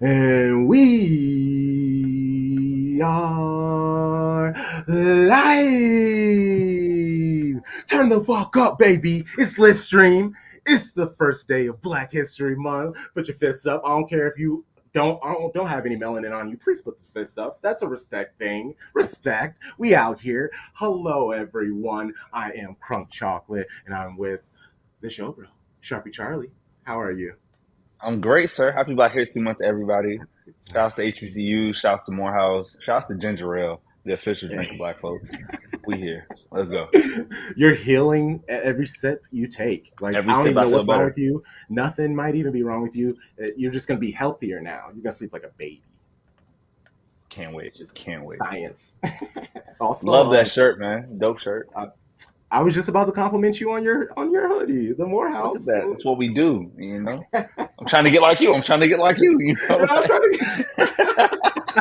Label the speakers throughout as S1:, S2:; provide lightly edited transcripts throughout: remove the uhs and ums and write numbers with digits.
S1: And we are live. Turn the fuck up, baby. It's Lit Stream. It's the first day of Black History Month. Put your fists up. I don't care if you don't have any melanin on you. Please put the fist up. That's a respect thing. Respect. We out here. Hello, everyone. I am Crunk Chocolate, and I'm with the show, bro, Sharpie Charlie. How are you?
S2: I'm great, sir. Happy Black History Month to everybody. Shouts to HBCU, shouts to Morehouse, shouts to Ginger Ale, the official drink of Black folks. We here. Let's go.
S1: You're healing every sip you take. Like,
S2: Every
S1: I don't
S2: sip
S1: even
S2: I
S1: know
S2: feel
S1: what's wrong
S2: better.
S1: with you. Nothing might even be wrong with you. You're just going to be healthier now. You're going to sleep like a baby.
S2: Can't wait.
S1: It's just
S2: Can't wait.
S1: science. Also,
S2: Love that shirt, man. Dope shirt.
S1: I was just about to compliment you on your hoodie, the
S2: Look at
S1: Morehouse.
S2: that. That's what we do, you know? I'm trying to get like you. I'm trying to get like you know?
S1: I'm trying to.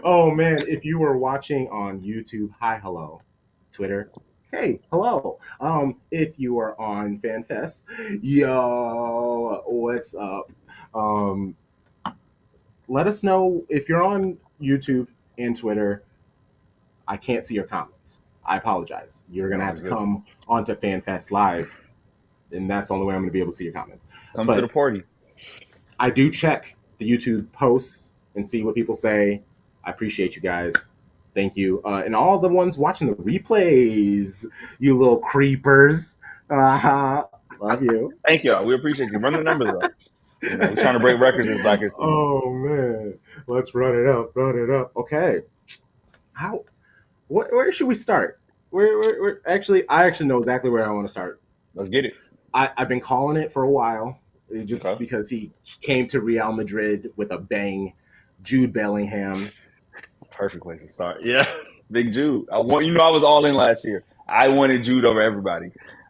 S1: Oh man, if you were watching on YouTube, hi, hello. Twitter, hey, hello. If you are on FanFest, yo, what's up? Um, let us know if you're on YouTube and Twitter. I can't see your comments. I apologize. You're gonna have
S2: Sounds
S1: to
S2: good to me.
S1: come onto FanFest Live, and that's the only way I'm gonna be able to see your comments.
S2: Come to the
S1: But
S2: party.
S1: I do check the YouTube posts and see what people say. I appreciate you guys. Thank you. And all the ones watching the replays, you little creepers. Love you.
S2: Thank y'all. We appreciate you. Run the numbers up. You know, we're trying to break records in Black History Month.
S1: Oh man. Let's run it up. Run it up. Okay. How where should we start? Actually, I actually know exactly where I want to start.
S2: Let's get it.
S1: I've been calling it for a while, just
S2: Okay.
S1: because he came to Real Madrid with a bang. Jude Bellingham.
S2: Perfect place to start. Yeah, Big Jude. I was all in last year. I wanted Jude over everybody.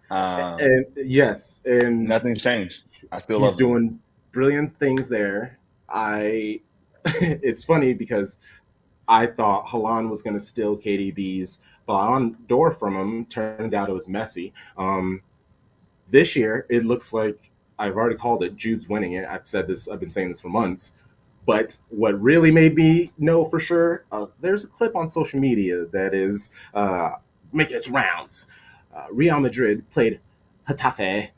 S2: Um,
S1: And yes, and
S2: Nothing's changed. I still
S1: he's
S2: love Jude.
S1: doing brilliant things there. I it's funny because I thought Halan was going to steal KDB's Ballon d'Or from him. Turns out it was Messi. This year, it looks like I've already called it. Jude's winning it. I've said this. I've been saying this for months. But what really made me know for sure, there's a clip on social media that is making its rounds. Real Madrid played Getafe,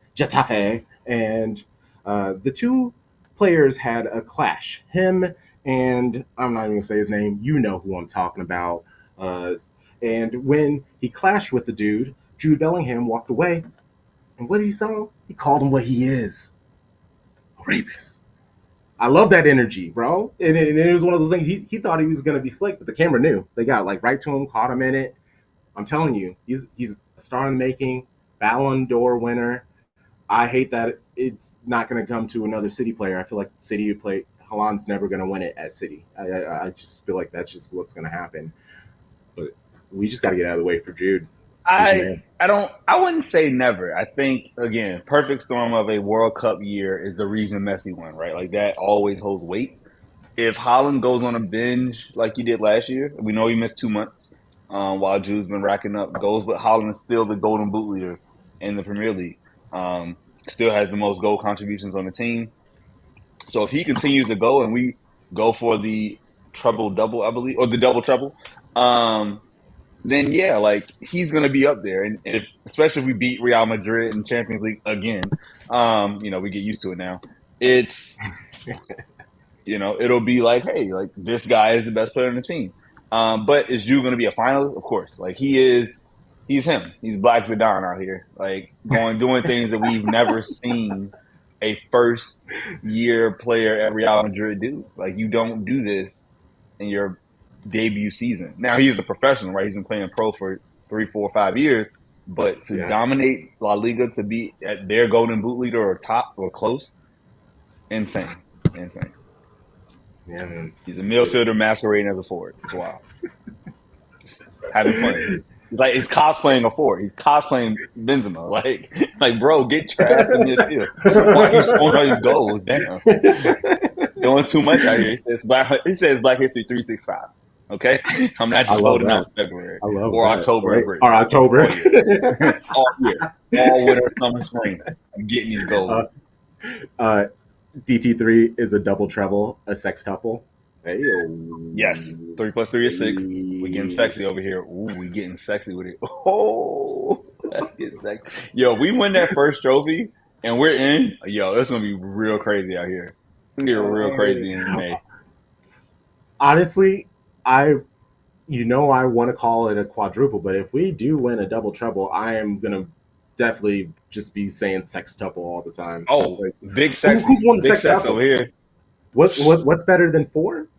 S1: and the two players had a clash. Him and I'm not even gonna say his name. You know who I'm talking about. Uh, and when he clashed with the dude, Jude Bellingham walked away, and what did he say? He called him what he is, a rapist. I love that energy, bro. And it was one of those things. He thought he was gonna be slick, but the camera knew. They got like right to him, caught him in it. I'm telling you, he's a star in the making, Ballon d'Or winner. I hate that it's not going to come to another City player. I feel like City play Haaland's never going to win it at City. I just feel like that's just what's going to happen. But we just got to get out of the way for Jude. He's the
S2: I
S1: man.
S2: I wouldn't say never. I think again, perfect storm of a World Cup year is the reason Messi won, right? Like that always holds weight. If Holland goes on a binge like he did last year, we know he missed 2 months while Jude's been racking up goals, but Holland is still the golden boot leader in the Premier League. Um, Still has the most goal contributions on the team. So if he continues to go and we go for the treble double, I believe, or the double treble, um, then yeah, like he's gonna be up there. And if especially if we beat Real Madrid in Champions League again, we get used to it now. It's it'll be like, hey, like this guy is the best player on the team. But is Jude gonna be a finalist? Of course. Like he's him. He's Black Zidane out here, like doing things that we've never seen a first year player at Real Madrid do. Like you don't do this in your debut season. Now he's a professional, right? He's been playing pro for 3, 4, 5 years, but to
S1: Yeah,
S2: dominate La Liga, to be at their golden boot leader or top or close, insane, insane.
S1: yeah, man.
S2: He's a midfielder masquerading as a forward. It's wild. Having fun. It's like he's cosplaying a forward. He's cosplaying Benzema. Like, bro, get your ass in midfield. Why are you scoring all these goals? Damn, doing too much out here. He says Black History 365. Okay, I'm not
S1: I
S2: just
S1: love
S2: holding
S1: that.
S2: out February
S1: I love
S2: or
S1: that.
S2: October and
S1: Right?
S2: Britain.
S1: Or October.
S2: All year, all year, all winter, summer, spring. I'm getting these
S1: uh,
S2: goals.
S1: uh, DT3 is a double treble, a sextuple. Hey,
S2: Yes, 3 plus 3 is 6. We getting sexy over here. Ooh, we getting sexy with it. Oh, let's get sexy. Yo, we win that first trophy and we're in. Yo, it's gonna be real crazy out here. It's gonna get real
S1: hey.
S2: crazy in May.
S1: Honestly, I I want to call it a quadruple, but if we do win a double treble, I am gonna definitely just be saying sextuple all the time.
S2: Oh,
S1: Like,
S2: big
S1: who's
S2: sexy,
S1: won the
S2: big sex
S1: sextuple?
S2: over here.
S1: What's better than four?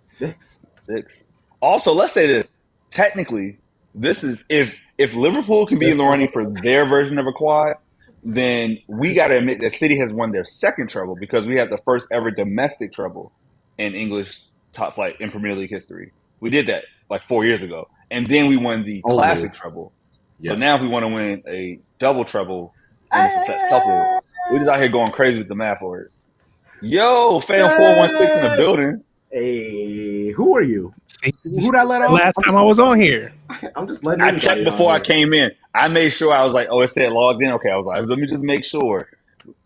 S1: Six.
S2: 6. Also, let's say this. Technically, this is if Liverpool can be in
S1: That's
S2: the running for
S1: double.
S2: their version of a quad, then we got to admit that City has won their second treble because we had the first ever domestic treble in English top flight in Premier League history. We did that like 4 years ago, and then we won the classic
S1: Always.
S2: treble. So now,
S1: Yes.
S2: if we want to win a double treble, then it's a sextuple.
S1: Hey,
S2: We just out here going crazy with the math words. Yo, fam, 416 in the building.
S1: hey, who are you?
S3: See,
S1: Who
S3: just
S1: did I let off?
S3: last time I was on here.
S1: I'm just letting
S2: I checked
S1: anybody on
S2: before I
S1: here.
S2: came in. I made sure I was like, oh, it said logged in. Okay, I was like, let me just make sure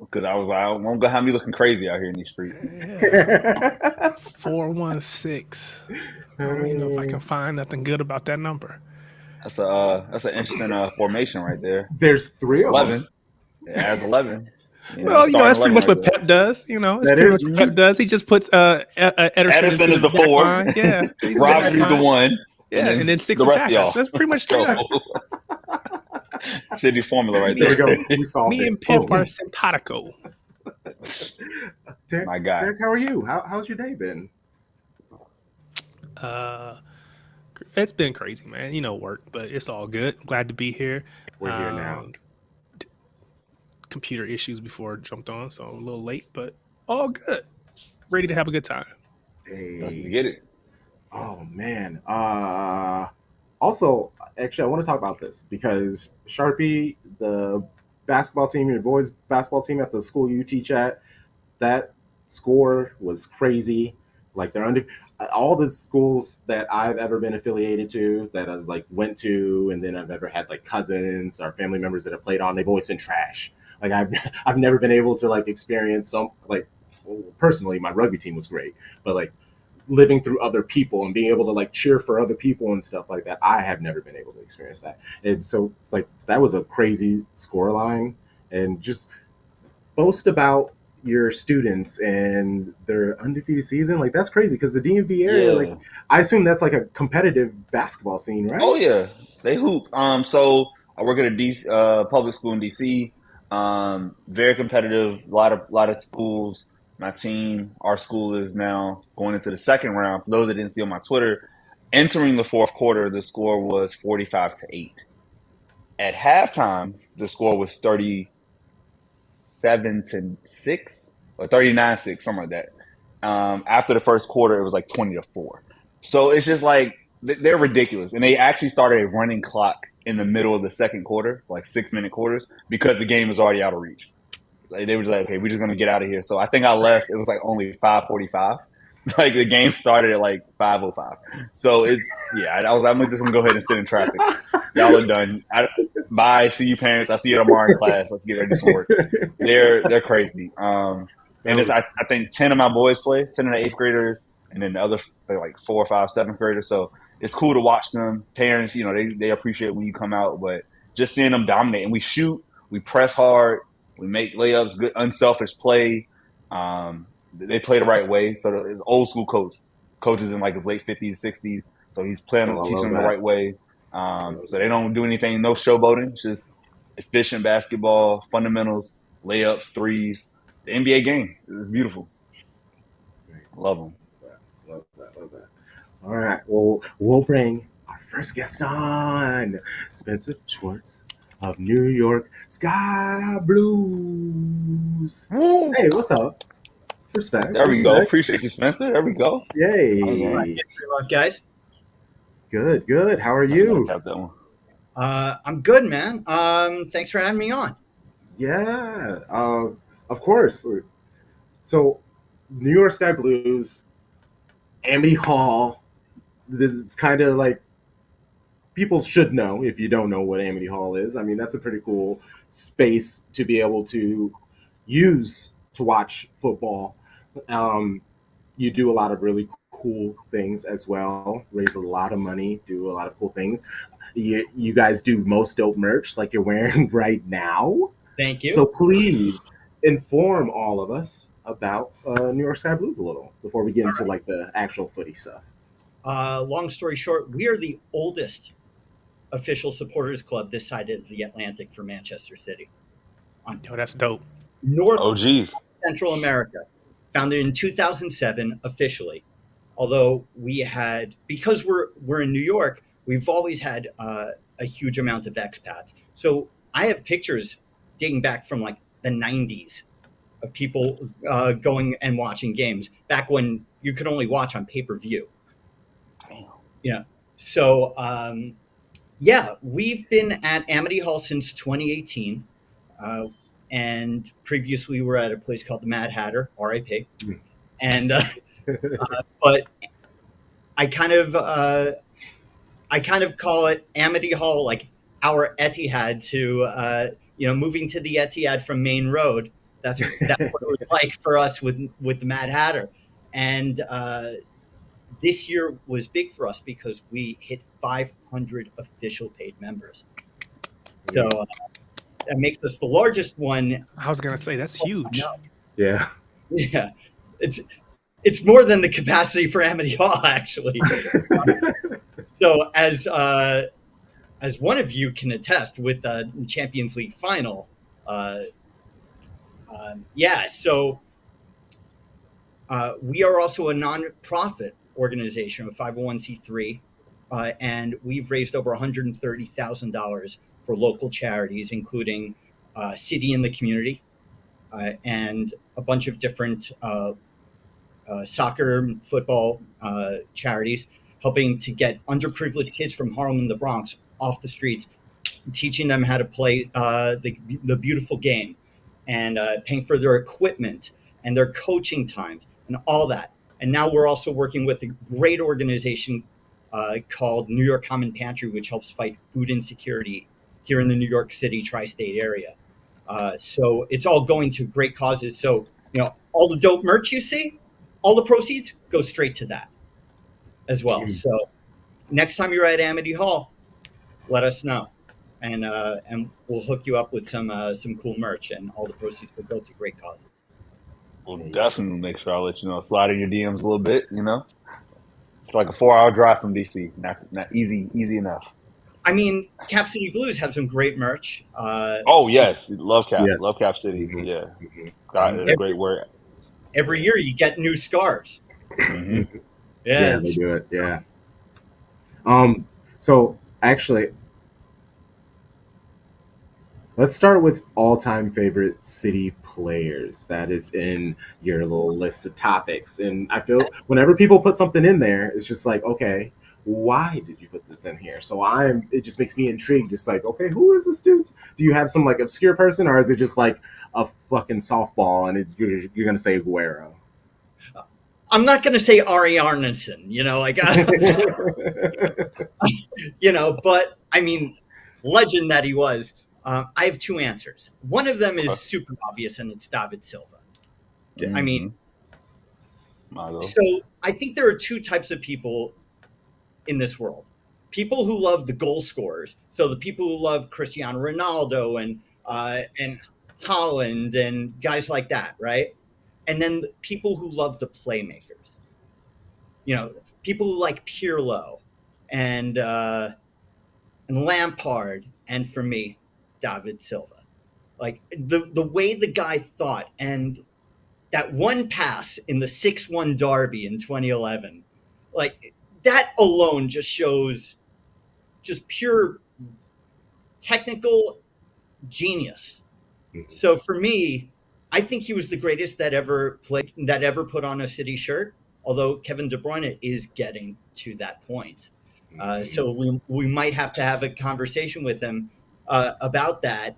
S2: because I was like, I won't go have me looking crazy out here in these streets.
S3: Yeah, 416. I don't even know if I can find nothing good about that number.
S2: That's an interesting formation right there.
S1: There's three
S2: It's
S1: of them.
S2: 11. It has 11.
S3: Well,
S2: Starting
S3: that's pretty
S2: 11
S3: much
S2: right
S3: what
S2: there.
S3: Pep does. It's
S1: That
S3: pretty
S1: is
S3: much what Pep does. He just puts Ederson
S2: Edison
S3: into
S2: is
S3: the
S2: the
S3: back
S2: 4.
S3: line. Yeah, he's in the back
S2: Rodgers the
S3: line.
S2: 1, and
S3: Yeah,
S2: then
S3: and then six
S2: the rest of
S3: attackers.
S2: y'all.
S3: That's pretty much
S2: So
S3: straight up.
S2: City's formula right
S1: there
S3: Me,
S1: we go.
S2: there.
S1: We solved
S3: me
S1: it.
S3: and Pep are
S1: Boom.
S3: simpatico.
S1: Derek,
S2: My guy.
S1: Derek, how are you? How's your day been?
S3: Uh, it's been crazy, man. Work, but it's all good. Glad to be here.
S1: We're here now.
S3: Computer issues before I jumped on, so I'm a little late, but all good. Ready to have a good time.
S2: Let's
S1: Hey.
S2: get it.
S1: Oh man. Also, actually, I want to talk about this because Sharpie, the basketball team, your boys' basketball team at the school you teach at, that score was crazy. Like all the schools that I've ever been affiliated to, that I like went to, and then I've ever had like cousins or family members that have played on, they've always been trash. Like I've never been able to like experience some like personally, my rugby team was great, but like living through other people and being able to like cheer for other people and stuff like that, I have never been able to experience that. And so like that was a crazy score line, and just boast about your students and their undefeated season. Like that's crazy because the DMV area, like
S2: Yeah.
S1: I assume that's like a competitive basketball scene,
S2: Oh
S1: right?
S2: yeah, they hoop. So I work at a public school in DC. Very competitive. A lot of schools. My team, our school is now going into the second round. For those that didn't see on my Twitter, entering the fourth quarter, the score was 45-8. At halftime, the score was 37-6 or 39-6, something like that. After the first quarter, it was like 20-4. So it's just like they're ridiculous, and they actually started a running clock in the middle of the second quarter, like 6 minute quarters, because the game was already out of reach. Like they were just like, okay, we're just gonna get out of here. So I think I left. It was like only 5:45. Like the game started at like 5:05. So it's I'm just gonna go ahead and sit in traffic. Y'all are done. Bye. See you, parents. I'll see you tomorrow in class. Let's get ready to do some work. They're crazy.
S1: That
S2: And it's
S1: was
S2: I think 10 of my boys play, 10 of the eighth graders, and then the other like 4 or 5 seventh graders. So it's cool to watch them. Parents, they appreciate when you come out, but just seeing them dominate, and we shoot, we press hard, we make layups, good unselfish play. They play the right way. So it's old school coaches in like his late 50s, 60s. So he's
S1: oh,
S2: playing,
S1: I
S2: teaching
S1: love
S2: them the
S1: that.
S2: right way.
S1: I love
S2: So they
S1: that.
S2: don't do anything, no showboating, just efficient basketball, fundamentals, layups, threes. The NBA game is beautiful. Love them.
S1: Love that. Love that. All right. Well, we'll bring our first guest on, Spencer Schwartz of New York Sky Blues.
S2: Woo!
S1: Hey, what's up? Respect,
S2: There we go.
S1: respect.
S2: Appreciate you, Spencer. There we go.
S4: All right,
S1: Yay.
S4: thank you very much, guys.
S1: Good, good. How are
S2: I gotta
S1: you?
S2: cap that one.
S4: I'm good, man. Thanks for having me on.
S1: Yeah, of course. So, New York Sky Blues, Amity Hall. It's kind of like people should know if you don't know what Amity Hall is. I mean, that's a pretty cool space to be able to use to watch football. Um, you do a lot of really cool things as well, raise a lot of money, do a lot of cool things. You guys do most dope merch like you're wearing right now.
S4: Thank
S1: So
S4: you.
S1: please inform all of us about New York Sky Blues a little before we get into like the actual footy stuff.
S4: Long story short, we are the oldest official supporters club this side of the Atlantic for Manchester City. On
S3: Yo, that's dope.
S4: North
S2: Oh, geez.
S4: Central America, founded in 2007 officially. Although we had, because we're in New York, we've always had a huge amount of expats. So I have pictures dating back from like the 90s of people going and watching games back when you could only watch on pay-per-view.
S2: Damn.
S4: Yeah. So yeah, we've been at Amity Hall since 2018. And previously we were at a place called the Mad Hatter, RIP. And but I kind of call it Amity Hall, like our Etihad to moving to the Etihad from Main Road. That's what it was like for us with the Mad Hatter. And this year was big for us because we hit 500 official paid members. So that makes us the largest one.
S3: I was gonna say that's huge.
S1: Yeah.
S4: Yeah, it's more than the capacity for Amity Hall, actually. So as one of you can attest with the Champions League final, so we are also a non-profit organization, a 501c3, and we've raised over $130,000 for local charities, including City in the Community and a bunch of different soccer, football charities, helping to get underprivileged kids from Harlem and the Bronx off the streets, teaching them how to play the beautiful game, and paying for their equipment and their coaching times and all that. And now we're also working with a great organization called New York Common Pantry, which helps fight food insecurity here in the New York City tri-state area. So it's all going to great causes. So, all the dope merch you see, all the proceeds go straight to that as well. So next time you're at Amity Hall, let us know. And we'll hook you up with some cool merch, and all the proceeds will go to great causes.
S2: We'll definitely make sure I'll let you know. Slide in your DMs a little bit, It's like a 4-hour drive from DC. That's not easy enough.
S4: I mean, Cap City Blues have some great merch.
S2: Oh, yes. Love Cap.
S1: Yes.
S2: Love Cap City.
S1: Mhm.
S2: Yeah.
S1: Mhm.
S2: Got a great word.
S4: Every year you get new scarves.
S2: Mm-hmm.
S1: Yeah, they do it. Yeah. So actually, let's start with all-time favorite City players. That is in your little list of topics. And I feel whenever people put something in there, it's just like, okay, why did you put this in here? So it just makes me intrigued. Just like, okay, who is this dude? Do you have some like obscure person, or is it just like a fucking softball and you're gonna say Guerrero?
S4: I'm not going to say Ari Arneson, but I mean, legend that he was. I have two answers. One of them is super obvious, and it's David Silva.
S1: Yes.
S4: I mean, so I think there are two types of people in this world. People who love the goal scorers. So the people who love Cristiano Ronaldo and Holland and guys like that, right? And then the people who love the playmakers. People who like Pirlo and Lampard, and for me, David Silva. Like the way the guy thought, and that one pass in the 6-1 derby in 2011, like that alone just shows just pure technical genius. So for me, I think he was the greatest that ever put on a City shirt, although Kevin De Bruyne is getting to that point. So we might have to have a conversation with him about that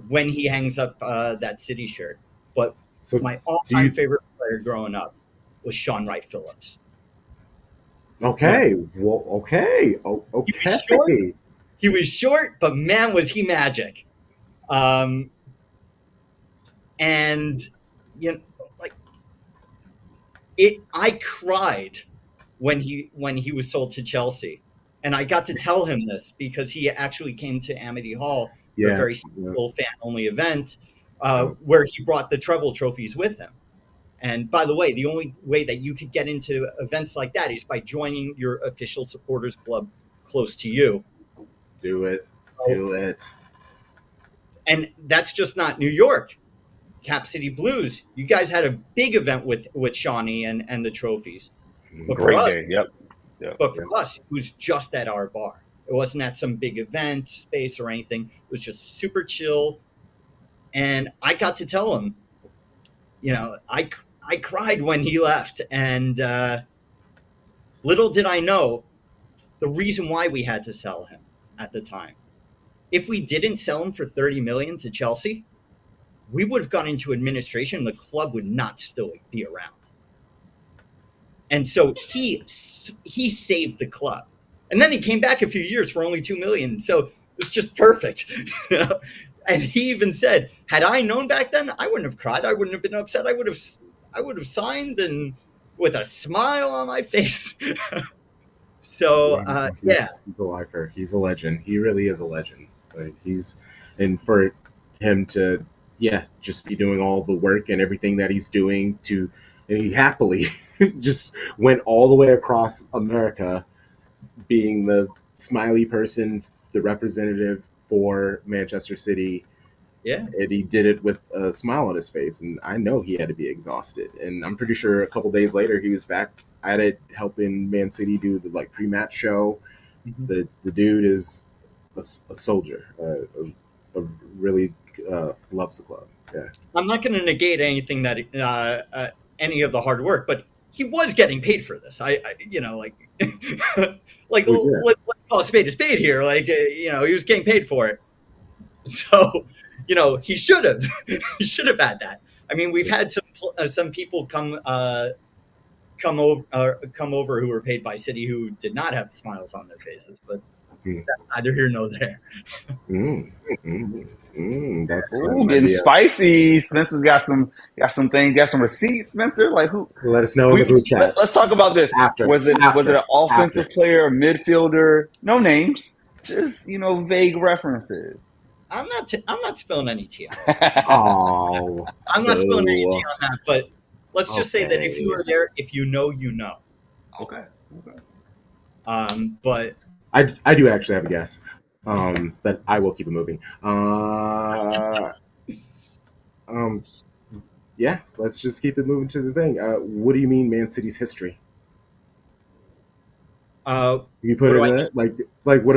S4: when he hangs up that City shirt. But my all-time favorite player growing up was Shaun Wright Phillips.
S1: Okay. Well, okay. Oh, okay.
S4: He was short, but man, was he magic. And you know, like I cried when he was sold to Chelsea, and I got to tell him this because he actually came to Amity Hall for a
S1: Yeah.
S4: very simple fan only event
S1: Oh.
S4: where he brought the treble trophies with him. And by the way, the only way that you could get into events like that is by joining your official supporters club close to you.
S1: Do it. Do it.
S4: And that's just not New York. Cap City Blues, you guys had a big event with Shawnee and the trophies. But
S2: Great
S4: for us,
S2: day. Yep.
S4: But for us, it was just at our bar. It wasn't at some big event space or anything. It was just super chill. And I got to tell him, you know, I cried when he left. And little did I know the reason why we had to sell him at the time. If we didn't sell him for $30 million to Chelsea, we would have gone into administration. The club would not still be around. And so he saved the club. And then he came back a few years for only $2 million. So it was just perfect. You know? And he even said, had I known back then, I wouldn't have cried. I wouldn't have been upset. I would have signed and with a smile on my face. So
S1: he's a lifer. He's a legend. He really is a legend. Like and for him to just be doing all the work and everything that he's doing and he happily just went all the way across America, being the smiley person, the representative for Manchester City.
S4: Yeah.
S1: And he did it with a smile on his face. And I know he had to be exhausted. And I'm pretty sure a couple days later he was back at it helping Man City do the pre-match show. Mm-hmm. The dude is a soldier, really loves the club. Yeah.
S4: I'm not going to negate anything that any of the hard work, but he was getting paid for this. I let's call a spade here. He was getting paid for it. So, he should have had that. I mean, we've had some people come over who were paid by City who did not have smiles on their faces, but that's neither here nor there.
S1: That's
S2: getting spicy. Spencer's got some things, got some receipts. Spencer, who?
S1: Let us know in the group chat.
S2: Let's talk about this. Was it an offensive player, a midfielder? No names, just vague references.
S4: I'm not spilling any tea on
S1: that. Oh,
S4: I'm not spilling any tea on that. But let's just say that if you were there, if you know, you know.
S2: Okay.
S4: But
S1: I do actually have a guess. But I will keep it moving. Let's just keep it moving to the thing. What do you mean, Man City's history? You put it in there? What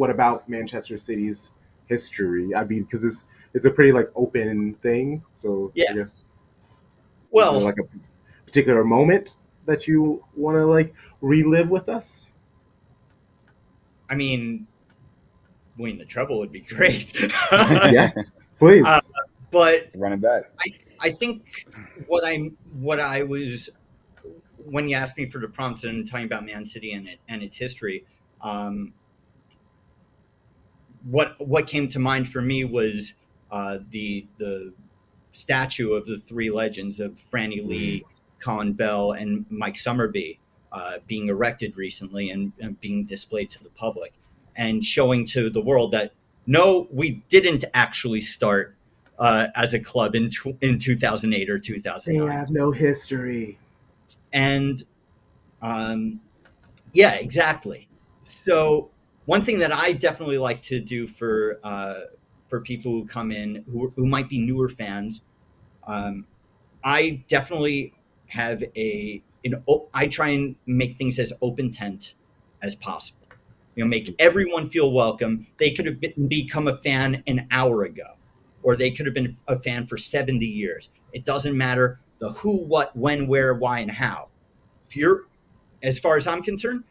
S1: about Manchester City's history? I mean, because it's a pretty open thing. So yeah. I guess.
S4: Well,
S1: is there, a particular moment that you want to relive with us?
S4: I mean, winning the treble would be great.
S1: Yes, please.
S4: But
S2: running back,
S4: I think what I was when you asked me for the prompt and talking about Man City and its history, what came to mind for me was the statue of the three legends of Franny Lee, Colin Bell, and Mike Summerby being erected recently and being displayed to the public and showing to the world that no, we didn't actually start as a club in 2008 or 2009.
S1: They have no history.
S4: And exactly. So one thing that I definitely like to do for people who come in who might be newer fans, I definitely have I try and make things as open tent as possible. Make everyone feel welcome. They could have become a fan an hour ago, or they could have been a fan for 70 years. It doesn't matter the who, what, when, where, why, and how. As far as I'm concerned,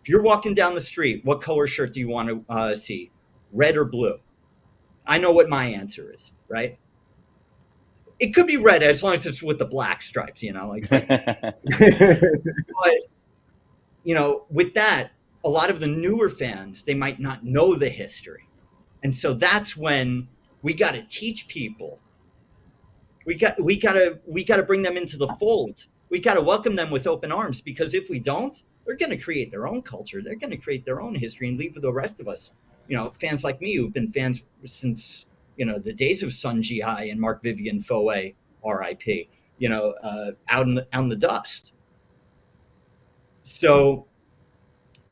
S4: if you're walking down the street, what color shirt do you want to see? Red or blue? I know what my answer is, right? It could be red as long as it's with the black stripes, But, with that, a lot of the newer fans, they might not know the history. And so that's when we got to teach people We gotta bring them into the fold. We gotta welcome them with open arms, because if we don't, they're gonna create their own culture. They're gonna create their own history and leave the rest of us, fans like me who've been fans since the days of Sun Ji-hai and Mark Vivian Foe, R.I.P. Out in the dust. So,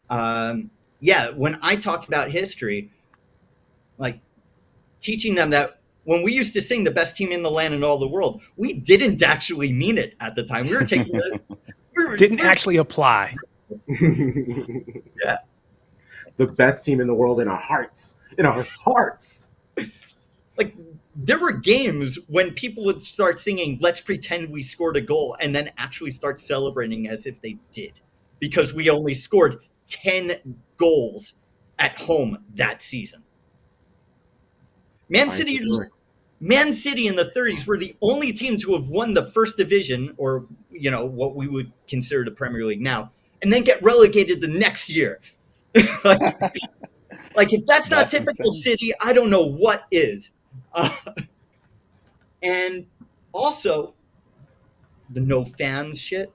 S4: when I talk about history, like teaching them that when we used to sing the best team in the land and all the world, we didn't actually mean it at the time. We were taking
S3: Didn't actually apply.
S4: Yeah.
S1: The best team in the world in our hearts. In our hearts.
S4: Like, there were games when people would start singing, "Let's pretend we scored a goal," and then actually start celebrating as if they did, because we only scored 10 goals at home that season. Man City in the 30s were the only team to have won the first division, or what we would consider the Premier League now, and then get relegated the next year. like if that's not typical insane. City, I don't know what is. And also the no fans shit.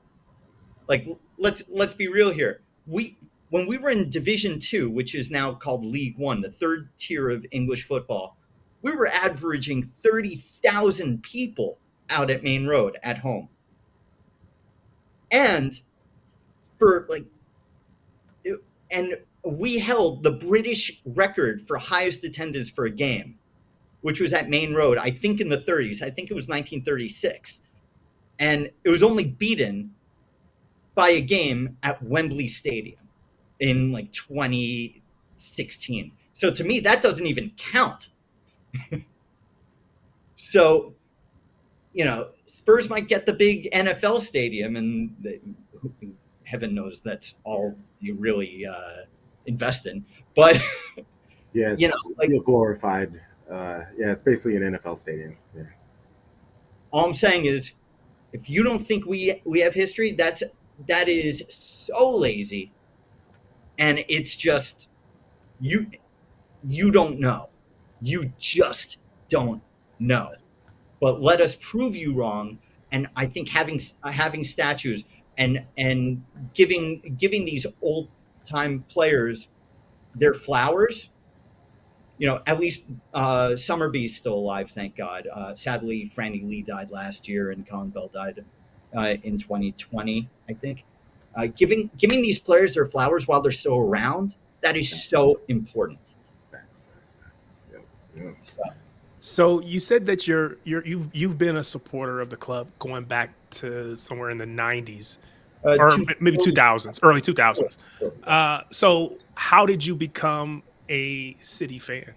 S4: Like, let's be real here. When we were in Division 2, which is now called League 1, the third tier of English football, we were averaging 30,000 people out at Main Road at home. And we held the British record for highest attendance for a game, which was at Main Road, I think in the 30s. I think it was 1936. And it was only beaten by a game at Wembley Stadium in 2016. So to me, that doesn't even count. So, Spurs might get the big NFL stadium, and heaven knows that's all you really invest in. But
S1: yeah, it's glorified. It's basically an NFL stadium. Yeah.
S4: All I'm saying is, if you don't think we have history, that is so lazy, and it's just you don't know. You just don't know. But let us prove you wrong. And I think having statues and giving these old time players their flowers. At least Summerby's still alive, thank God. Sadly, Franny Lee died last year, and Colin Bell died in 2020, I think. Giving these players their flowers while they're still around, that is so important.
S3: So you said that you've been a supporter of the club going back to somewhere in the 90s, or maybe 2000s, early 2000s. So how did you become a City fan?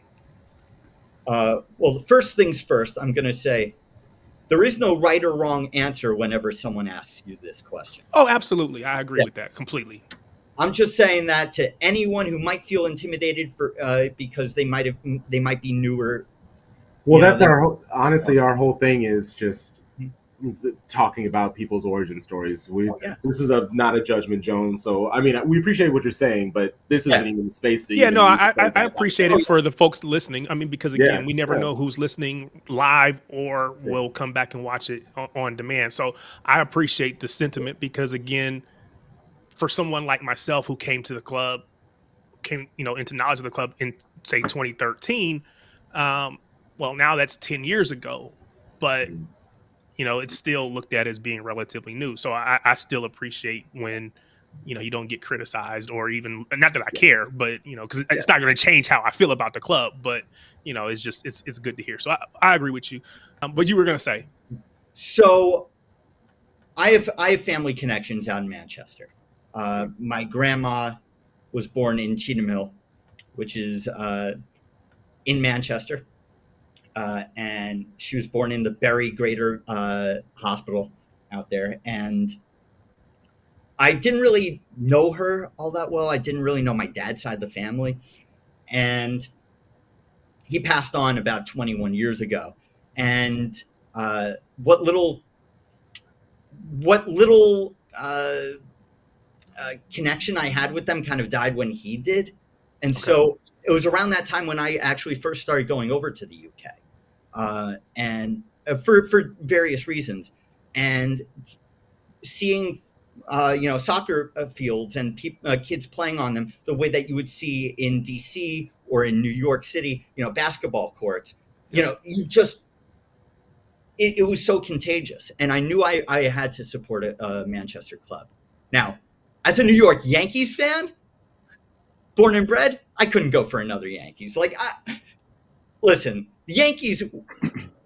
S4: Well, first things first, I'm going to say there is no right or wrong answer whenever someone asks you this question.
S3: Oh, absolutely. I agree with that completely.
S4: I'm just saying that to anyone who might feel intimidated because they might be newer.
S1: Well, that's our whole thing is just talking about people's origin stories. This is not a judgment, Joan. So I mean, we appreciate what you're saying, but this isn't even the space to.
S3: Yeah, no, I appreciate it for the folks listening. I mean, because again, we never know who's listening live or will come back and watch it on demand. So I appreciate the sentiment, because again, for someone like myself who came to the club, into knowledge of the club in say 2013. Well, now that's 10 years ago, but it's still looked at as being relatively new. So I still appreciate when, you don't get criticized, or even, not that I care, but, because it's not going to change how I feel about the club, but, it's just, it's good to hear. So I agree with you. But you were going to say.
S4: So I have family connections out in Manchester. My grandma was born in Cheetham Hill, which is in Manchester. And she was born in the Bury Greater Hospital out there. And I didn't really know her all that well. I didn't really know my dad's side of the family. And he passed on about 21 years ago. And what little connection I had with them kind of died when he did. And so it was around that time when I actually first started going over to the UK. And for various reasons, and seeing soccer fields and kids playing on them the way that you would see in DC or in New York City, basketball courts, you just it was so contagious, and I knew I had to support a Manchester club. Now, as a New York Yankees fan, born and bred, I couldn't go for another Yankees. Listen, the Yankees.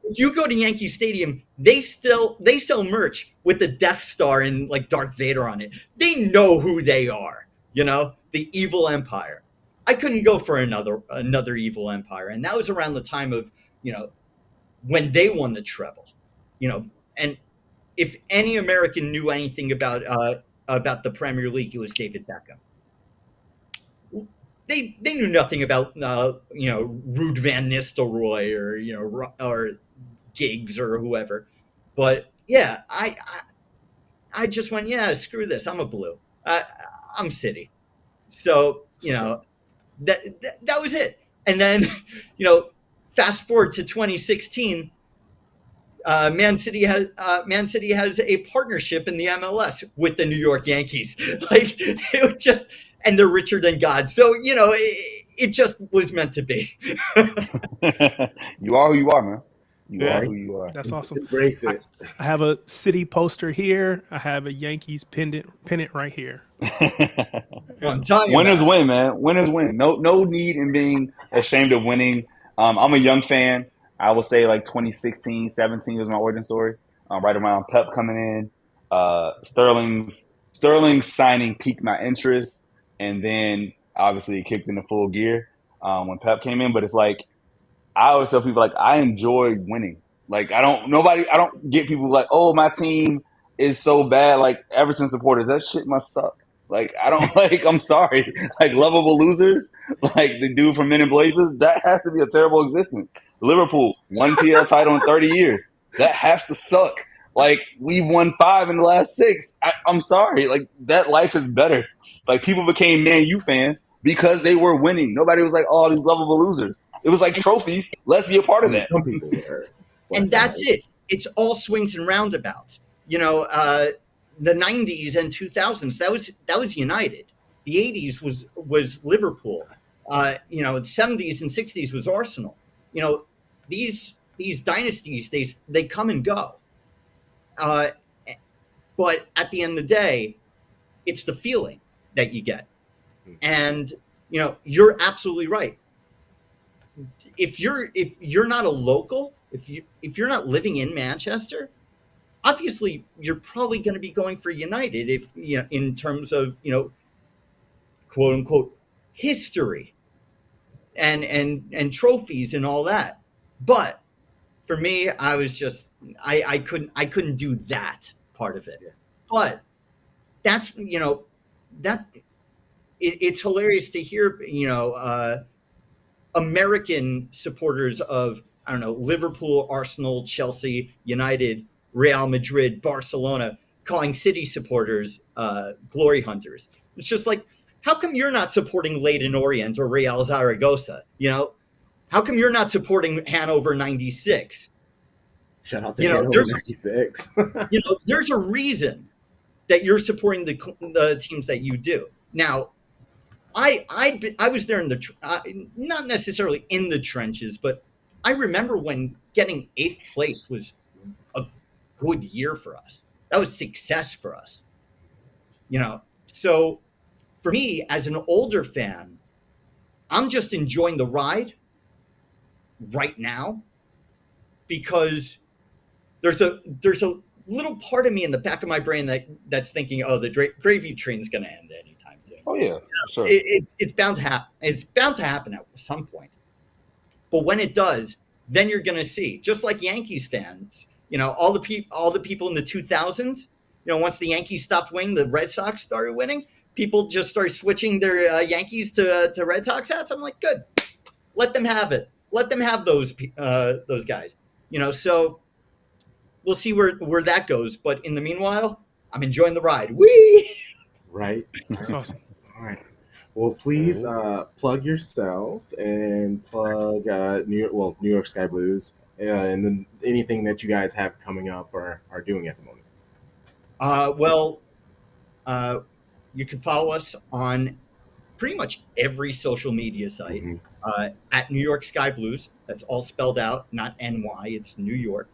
S4: If you go to Yankee Stadium, they sell merch with the Death Star and like Darth Vader on it. They know who they are, the evil empire. I couldn't go for another evil empire, and that was around the time of when they won the treble, and if any American knew anything about the Premier League, it was David Beckham. They knew nothing about Ruud van Nistelrooy or Giggs or whoever, but yeah, I just went, yeah, screw this. I'm a Blue. I'm City. So that was it. And then fast forward to 2016. Man City has a partnership in the MLS with the New York Yankees. Like it was just, and they're richer than God. So it just was meant to be.
S2: You are who you are, man. You are who you are.
S3: That's awesome.
S1: Embrace it.
S3: I have a City poster here. I have a Yankees pendant right here.
S2: Winners win, man. Winners win. No need in being ashamed of winning. I'm a young fan. I will say like 2016, 17 was my origin story. Right around Pep coming in. Sterling's signing piqued my interest, and then obviously it kicked into full gear when Pep came in. But it's like, I always tell people, like, I enjoy winning. Like, I don't get people like, oh, my team is so bad. Like, Everton supporters, that shit must suck. Like, I don't I'm sorry. Like, lovable losers, like the dude from Men in Blazers, that has to be a terrible existence. Liverpool, 1 PL title in 30 years. That has to suck. Like, we've won 5 in the last 6. I'm sorry. Like, that life is better. Like, people became Man U fans because they were winning. Nobody was like, oh, these lovable losers. It was like trophies. Let's be a part of that.
S1: Some people were.
S4: And that's it. It's all swings and roundabouts. The 90s and 2000s, that was United. The 80s was Liverpool. The 70s and 60s was Arsenal. These dynasties, they come and go. But at the end of the day, it's the feeling that you get. And you're absolutely right. If you're not a local, if you're not living in Manchester, obviously you're probably going to be going for United if in terms of quote unquote history and trophies and all that. But for me, I was just I couldn't do that part of it. Yeah. But that's that it's hilarious to hear American supporters of, I don't know, Liverpool, Arsenal, Chelsea, United, Real Madrid, Barcelona, calling City supporters glory hunters. It's just like, how come you're not supporting Leyton Orient or Real Zaragoza? How come you're not supporting Hanover 96?
S1: Shout out to Hanover 96.
S4: There's a reason that you're supporting the teams that you do. Now, I was there in not necessarily in the trenches, but I remember when getting 8th place was a good year for us. That was success for us. So for me as an older fan, I'm just enjoying the ride right now because there's a little part of me in the back of my brain that's thinking, oh, the gravy train's going to end anytime soon.
S2: Oh yeah, sure.
S4: It's bound to happen. It's bound to happen at some point. But when it does, then you're going to see, just like Yankees fans, all the people in the 2000s, once the Yankees stopped winning, the Red Sox started winning. People just started switching their Yankees to Red Sox hats. I'm like, good, let them have it. Let them have those guys. So we'll see where that goes. But in the meanwhile, I'm enjoying the ride. Whee!
S1: Right.
S3: That's awesome.
S1: All right. Well, please plug yourself and plug New York Sky Blues and then anything that you guys have coming up or are doing at the moment.
S4: Well, you can follow us on pretty much every social media site
S1: Mm-hmm.
S4: at New York Sky Blues. That's all spelled out, not NY, it's New York.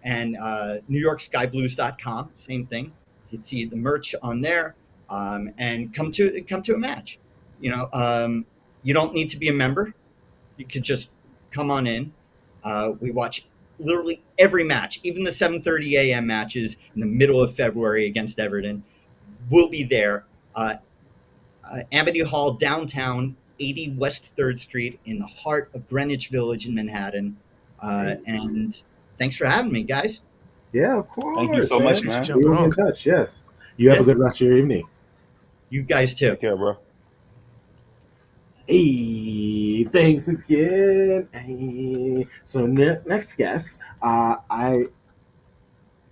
S4: And NewYorkSkyBlues.com, same thing. You can see the merch on there, and come to a match. You don't need to be a member. You could just come on in. We watch literally every match, even the 7:30 a.m. matches in the middle of February against Everton. We'll be there. Amity Hall, downtown, 80 West 3rd Street, in the heart of Greenwich Village in Manhattan. And thanks for having me, guys.
S1: Yeah, of
S2: Thank you
S1: course,
S2: so
S1: man.
S2: much,
S3: Thanks for
S2: man.
S1: We
S3: jumping
S1: will be
S3: on.
S1: in touch. Yes. You have
S4: Yeah.
S1: a good rest of your evening.
S4: You guys too.
S2: Take care, bro.
S1: Hey, thanks again. Hey. So next guest, I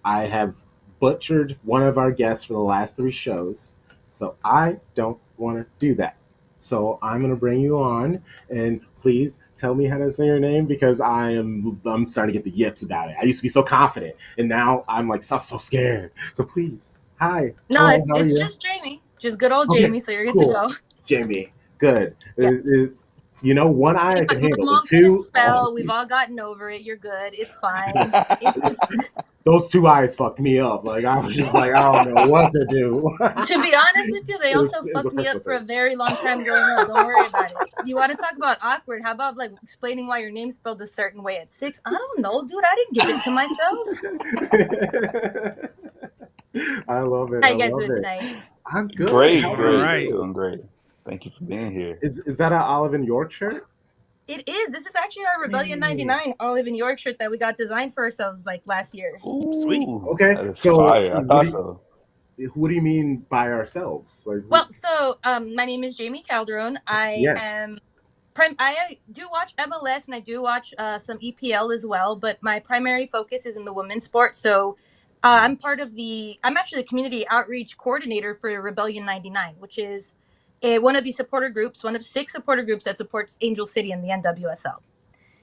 S1: have butchered one of our guests for the last 3 shows, so I don't want to do that. So I'm going to bring you on, and please tell me how to say your name, because I'm starting to get the yips about it. I used to be so confident, and now I'm like so scared. So please, hi.
S5: No,
S1: Hello, how are
S5: it's
S1: you?
S5: just Jaimie, just good old
S1: Okay,
S5: Jaimie. So you're good to
S1: cool.
S5: go.
S1: Jaimie, good.
S5: Yeah,
S1: One eye I
S5: my
S1: can handle,
S5: mom
S1: but
S5: couldn't
S1: two, oh,
S5: spell. We've all gotten over it. You're good. It's fine.
S1: those,
S5: It's
S1: those 2 eyes fucked me up. Like I was just like, I don't know what to do.
S5: to be honest with you, they also
S1: It was a
S5: fucked me
S1: personal
S5: up for a
S1: thing.
S5: very long time growing up. Don't worry about it. You want to talk about awkward? How about like explaining why your name's spelled a certain way at 6? I don't know, dude. I didn't give it to myself.
S1: I love it.
S5: How
S1: I
S5: you guys
S1: love
S5: doing
S1: it.
S5: tonight?
S1: I'm good.
S2: Great,
S1: How
S3: All
S1: are
S2: great.
S3: right.
S1: you?
S2: Doing great. Thank you for being here.
S1: Is that an Olive and York shirt?
S5: It is. This is actually our Rebellion
S1: Hey.
S5: 99 Olive and York shirt that we got designed for ourselves like last year.
S3: Sweet.
S2: Ooh,
S1: Okay.
S2: that is
S1: So
S2: fire. I thought so.
S1: what do you mean by ourselves? Like,
S5: Well, so my name is Jaimie Calderon.
S1: yes.
S5: I do watch MLS and I do watch some EPL as well, but my primary focus is in the women's sport. So I'm actually the community outreach coordinator for Rebellion 99, which is one of the supporter groups, one of 6 supporter groups that supports Angel City in the NWSL.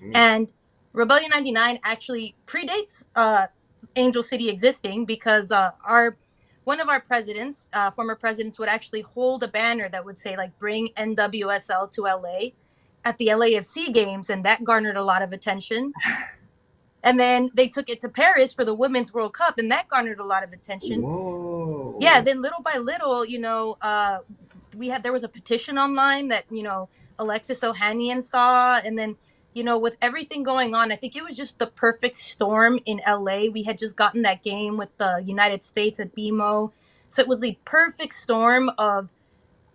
S1: Mm.
S5: And Rebellion 99 actually predates Angel City existing because one of our presidents, former presidents, would actually hold a banner that would say like "Bring NWSL to LA" at the LAFC games, and that garnered a lot of attention. And then they took it to Paris for the Women's World Cup, and that garnered a lot of attention.
S1: Whoa.
S5: Yeah, then little by little, there was a petition online that Alexis Ohanian saw, and then with everything going on, I think it was just the perfect storm in LA. We had just gotten that game with the United States at BMO, so it was the perfect storm of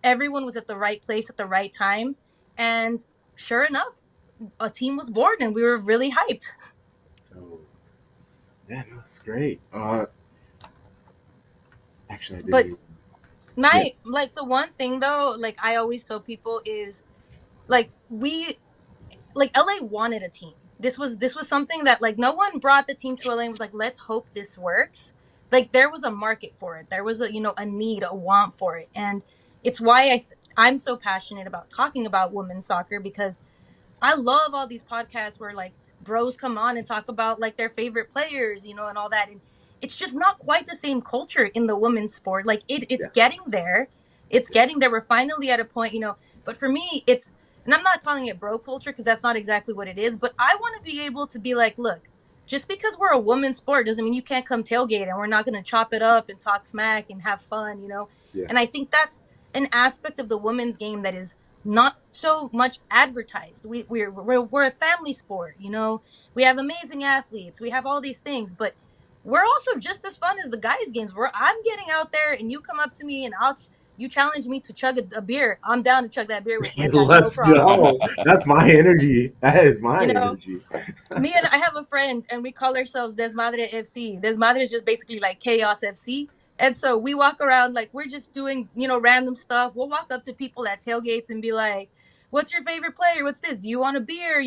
S5: everyone was at the right place at the right time, and sure enough, a team was born, and we were really hyped.
S1: Oh, yeah, that's great. Actually, I didn't
S5: But
S1: even. Yeah.
S5: like the one thing though, like I always tell people is like LA wanted a team. This was something that like no one brought the team to LA and was like, let's hope this works. Like there was a market for it. There was a need, a want for it. And it's why I'm so passionate about talking about women's soccer, because I love all these podcasts where like bros come on and talk about like their favorite players, and all that. And it's just not quite the same culture in the women's sport. Like it's
S1: Yes.
S5: getting there. It's getting
S1: Yes.
S5: there. We're finally at a point. But for me, and I'm not calling it bro culture because that's not exactly what it is. But I want to be able to be like, look, just because we're a women's sport doesn't mean you can't come tailgate and we're not going to chop it up and talk smack and have fun.
S1: Yeah.
S5: And I think that's an aspect of the women's game that is not so much advertised. We're a family sport. We have amazing athletes. We have all these things, but we're also just as fun as the guys' games. Where I'm getting out there and you come up to me and you challenge me to chug a beer. I'm down to chug that beer with you. I got no
S1: Let's
S5: problem.
S1: go. That's my energy. That is my
S5: You know,
S1: energy.
S5: me and I have a friend and we call ourselves Desmadre FC. Desmadre is just basically like Chaos FC. And so we walk around like we're just doing, random stuff. We'll walk up to people at tailgates and be like, what's your favorite player? What's this? Do you want a beer?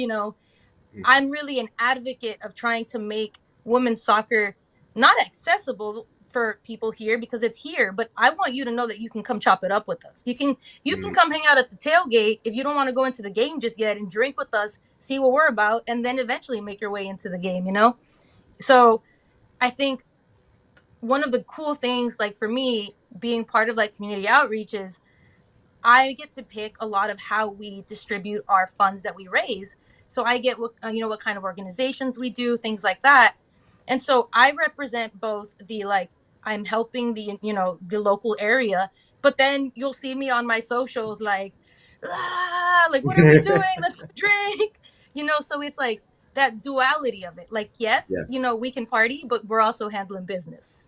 S5: I'm really an advocate of trying to make women's soccer not accessible for people here because it's here, but I want you to know that you can come chop it up with us. You can come hang out at the tailgate if you don't want to go into the game just yet and drink with us, see what we're about, and then eventually make your way into the game, you know? So I think one of the cool things, like for me, being part of like community outreach is I get to pick a lot of how we distribute our funds that we raise. So I get what what kind of organizations we do, things like that. And so I represent both the like I'm helping the the local area, but then you'll see me on my socials like like what are we doing? Let's go drink. So it's like that duality of it. Like yes,
S1: Yes.
S5: we can party, but we're also handling business.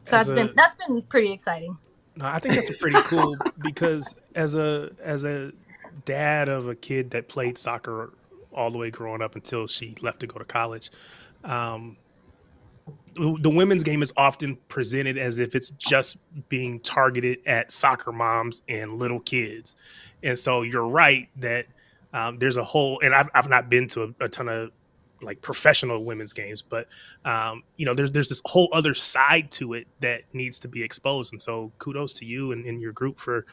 S5: So
S3: As
S5: that's been pretty exciting.
S3: No, I think that's pretty cool because as a dad of a kid that played soccer all the way growing up until she left to go to college, um, the women's game is often presented as if it's just being targeted at soccer moms and little kids, and so you're right that there's a whole. And I've not been to a ton of like professional women's games, but there's this whole other side to it that needs to be exposed. And so kudos to you and your group for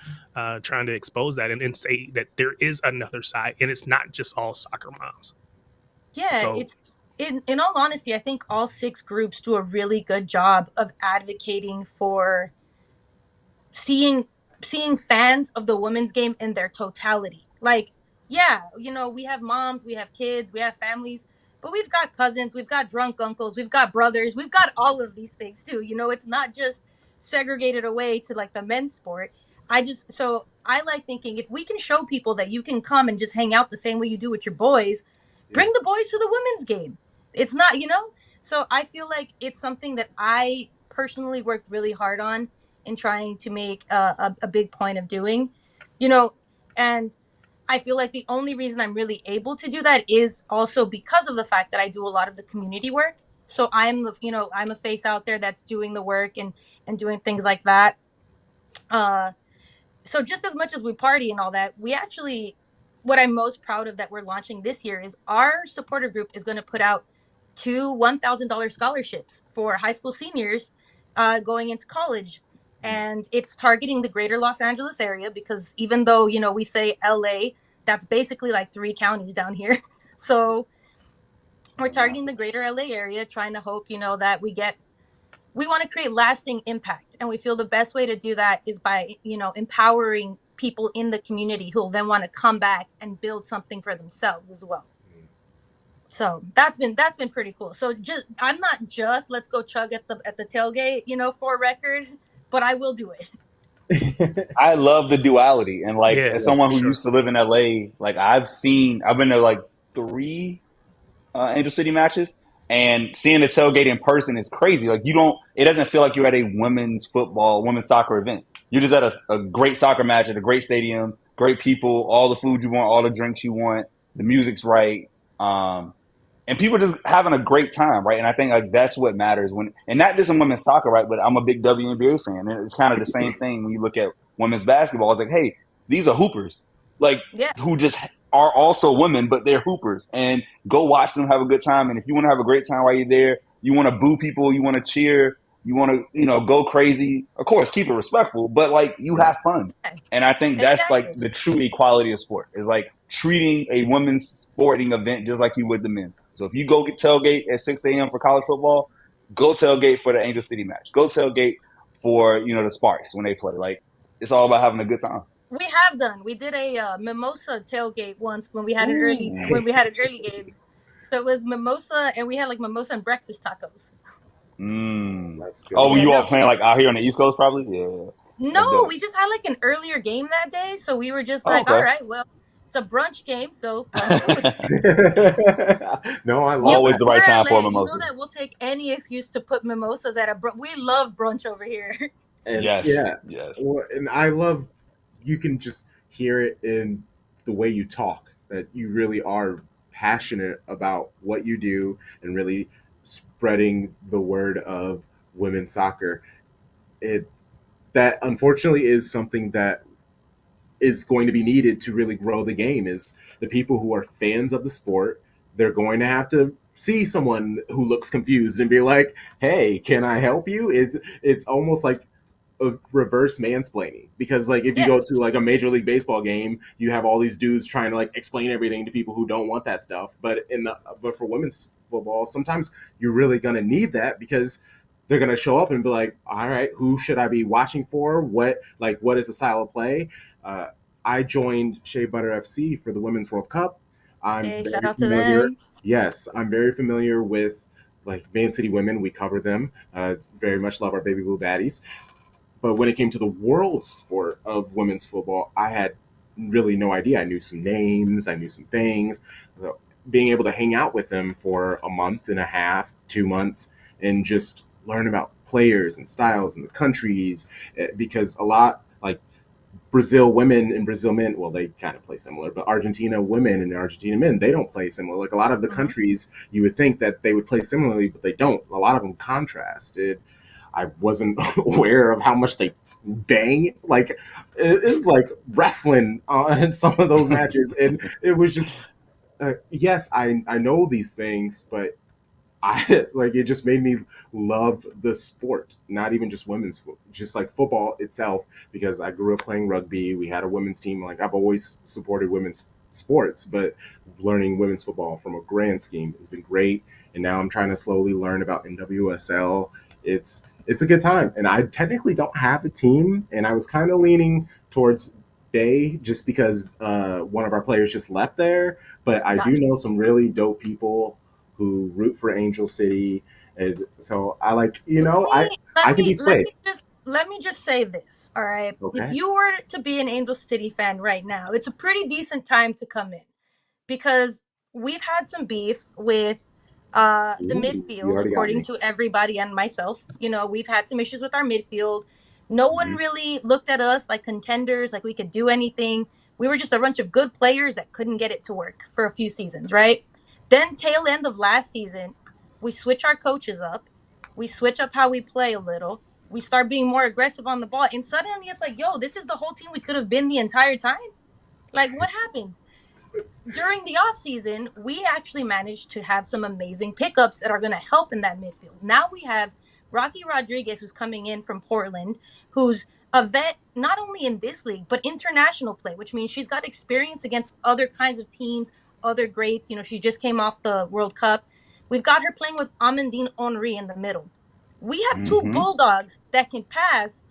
S3: trying to expose that and say that there is another side and it's not just all soccer moms.
S5: Yeah,
S3: So
S5: it's in all honesty, I think all 6 groups do a really good job of advocating for seeing fans of the women's game in their totality. Like, yeah, we have moms, we have kids, we have families, but we've got cousins, we've got drunk uncles, we've got brothers, we've got all of these things too. It's not just segregated away to like the men's sport. I like thinking if we can show people that you can come and just hang out the same way you do with your boys, bring the boys to the women's game. It's not, so I feel like it's something that I personally worked really hard on in trying to make a big point of doing, and I feel like the only reason I'm really able to do that is also because of the fact that I do a lot of the community work. So I'm a face out there that's doing the work and doing things like that. So just as much as we party and all that, we actually, what I'm most proud of that we're launching this year is our supporter group is going to put out 2 $1,000 scholarships for high school seniors going into college. And it's targeting the greater Los Angeles area because even though, we say LA, that's basically like 3 counties down here. So we're targeting the greater LA area, trying to hope, that we want to create lasting impact. And we feel the best way to do that is by, empowering people in the community who will then want to come back and build something for themselves as well. So that's been pretty cool. So I'm not just let's go chug at the tailgate, for record, but I will do it.
S2: I love the duality, and like as someone who
S3: sure.
S2: used to live in LA, like I've been to like 3 Angel City matches, and seeing the tailgate in person is crazy. Like it doesn't feel like you're at a women's soccer event. You're just at a great soccer match at a great stadium, great people, all the food you want, all the drinks you want, the music's right. And people just having a great time, right? And I think like that's what matters and not just in women's soccer, right? But I'm a big WNBA fan, and it's kind of the same thing when you look at women's basketball. It's like, hey, these are hoopers, like who just are also women, but they're hoopers, and go watch them have a good time. And if you want to have a great time while you're there, you want to boo people, you want to cheer, you want to go crazy. Of course, keep it respectful, but like you have fun. And I think that's like the true equality of sport is like treating a women's sporting event just like you would the men's. So if you go get tailgate at 6 a.m. for college football, go tailgate for the Angel City match. Go tailgate for the Sparks when they play. Like it's all about having a good time.
S5: We have done. We did a mimosa tailgate once when we had an early game. So it was mimosa, and we had like mimosa and breakfast tacos.
S1: That's good.
S2: Oh, you all playing like out here on the East Coast, probably? Yeah.
S5: No, we just had like an earlier game that day, so we were just like, all right, well, it's a brunch game, so
S1: no, I love
S2: always the right time for a mimosa.
S5: You know that we'll take any excuse to put mimosas at we love brunch over here.
S1: And
S2: yes.
S1: Well, and I love you can just hear it in the way you talk that you really are passionate about what you do and really spreading the word of women's soccer. That unfortunately is something that is going to be needed to really grow the game is the people who are fans of the sport. They're going to have to see someone who looks confused and be like, "Hey, can I help you?" It's almost like a reverse mansplaining, because like if you
S5: Yeah.
S1: go to like a Major League Baseball game, you have all these dudes trying to like explain everything to people who don't want that stuff. But for women's football, sometimes you're really gonna need that, because they're gonna show up and be like, all right, who should I be watching for? What is the style of play? Uh, I joined Shea Butter FC for the Women's World Cup. I'm
S5: Hey, shout
S1: very
S5: out to
S1: familiar.
S5: them.
S1: Yes, I'm very familiar with like Man City Women. We cover them. Very much love our baby blue baddies. But when it came to the world sport of women's football, I had really no idea. I knew some names, I knew some things. So being able to hang out with them for a month and a half, 2 months, and just learn about players and styles and the countries, because a lot like Brazil women and Brazil men, well, they kind of play similar, but Argentina women and Argentina men, they don't play similar. Like a lot of the countries, you would think that they would play similarly, but they don't. A lot of them contrasted. I wasn't aware of how much they bang. Like it's like wrestling in some of those matches, and it was just yes, I know these things, but I like it just made me love the sport, not even just women's football, just like football itself, because I grew up playing rugby. We had a women's team. Like I've always supported women's sports, but learning women's football from a grand scheme has been great. And now I'm trying to slowly learn about NWSL. It's a good time. And I technically don't have a team, and I was kind of leaning towards Bay just because one of our players just left there. But I do
S5: Gotcha.
S1: know some really dope people who root for Angel City, and so I like I can be swayed.
S5: Let me just say this, all right? If
S1: Okay.
S5: you were to be an Angel City fan right now, it's a pretty decent time to come in, because we've had some beef with the
S1: Ooh, you
S5: midfield,
S1: already got
S5: according
S1: me.
S5: to everybody and myself. We've had some issues with our midfield. No one
S1: Mhm.
S5: really looked at us like contenders, like we could do anything. We were just a bunch of good players that couldn't get it to work for a few seasons, right? Then tail end of last season, we switch our coaches up. We switch up how we play a little. We start being more aggressive on the ball. And suddenly it's like, yo, this is the whole team we could have been the entire time. Like, what happened? During the offseason, we actually managed to have some amazing pickups that are going to help in that midfield. Now we have Rocky Rodriguez, who's coming in from Portland, who's a vet not only in this league, but international play, which means she's got experience against other kinds of teams, other greats. She just came off the World Cup. We've got her playing with Amandine Henry in the middle. We have two
S2: Mm-hmm.
S5: Bulldogs that can pass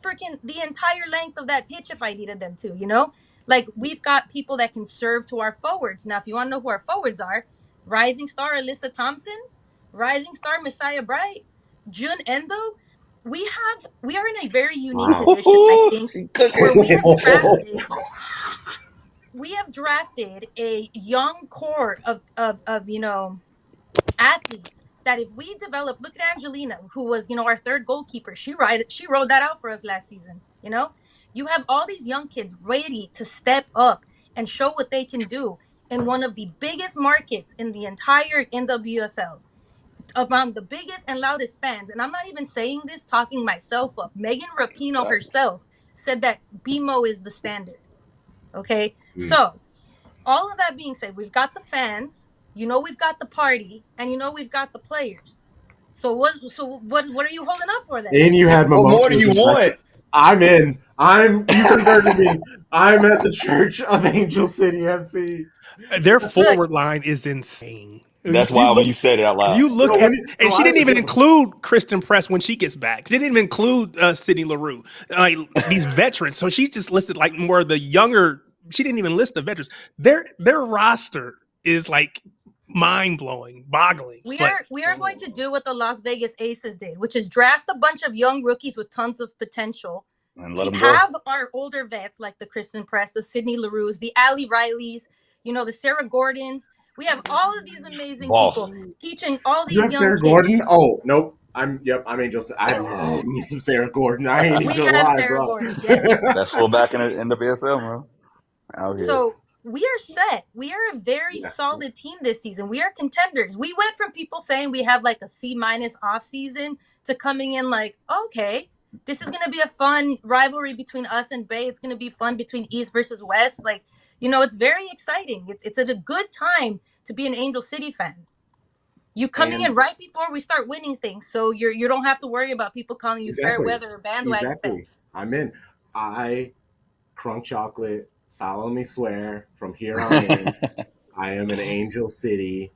S5: freaking the entire length of that pitch if I needed them to. Like, we've got people that can serve to our forwards. Now, if you want to know who our forwards are, rising star Alyssa Thompson, rising star Messiah Bright, Jun Endo. We are in a very unique
S1: Wow.
S5: position, I think,
S2: She cooking.
S5: where we have drafted a young core of athletes that if we develop, look at Angelina, who was, our third goalkeeper. She rode that out for us last season. You have all these young kids ready to step up and show what they can do in one of the biggest markets in the entire NWSL, around the biggest and loudest fans. And I'm not even saying this talking myself up. Megan Rapinoe herself said that BMO is the standard. Okay.
S1: Mm.
S5: So all of that being said, we've got the fans, we've got the party, and we've got the players. So what are you holding up for then?
S1: And you had
S2: What more do
S1: mimosas
S2: you
S1: and breakfast.
S2: want?
S1: I'm in. You converted me. I'm at the Church of Angel City FC.
S3: Their
S5: Look,
S3: forward line is insane.
S2: That's
S3: If you
S2: why when
S3: look,
S2: you said it out
S3: if
S2: loud.
S3: you look at, and
S1: So
S3: she
S1: I
S3: didn't even include Kristen Press when she gets back. She didn't even include Sydney LaRue, like these veterans. So she just listed like more of the younger. She didn't even list the veterans. Their roster is like mind blowing, boggling.
S5: we
S3: But
S5: are we are going to do what the Las Vegas Aces did, which is draft a bunch of young rookies with tons of potential.
S2: And let them grow.
S5: Have our older vets like the Kristen Press, the Sydney LaRues, the Allie Rileys, the Sarah Gordons. We have all of these amazing people
S2: Boss.
S5: teaching all
S1: You
S5: these
S1: have
S5: young
S1: Sarah
S5: kids.
S1: Gordon? Oh, nope. I'm Angel. I love me some Sarah Gordon. I ain't even
S5: We
S1: gonna
S5: have
S1: lie,
S5: Sarah
S1: bro.
S5: Gordon, yes.
S2: That's fullback in the BSL, man. Out here.
S5: So we are set. We are a very
S1: Yeah.
S5: solid team this season. We are contenders. We went from people saying we have like a C- off season to coming in like, okay, this is going to be a fun rivalry between us and Bay. It's going to be fun between East versus West. Like, it's very exciting. It's at a good time to be an Angel City fan. You coming in
S1: And
S5: right before we start winning things, so you don't have to worry about people calling you fair
S1: exactly,
S5: weather or bandwagon
S1: exactly.
S5: fans.
S1: I'm in. I, Crunk Chocolate, solemnly swear from here on in, I am an Angel City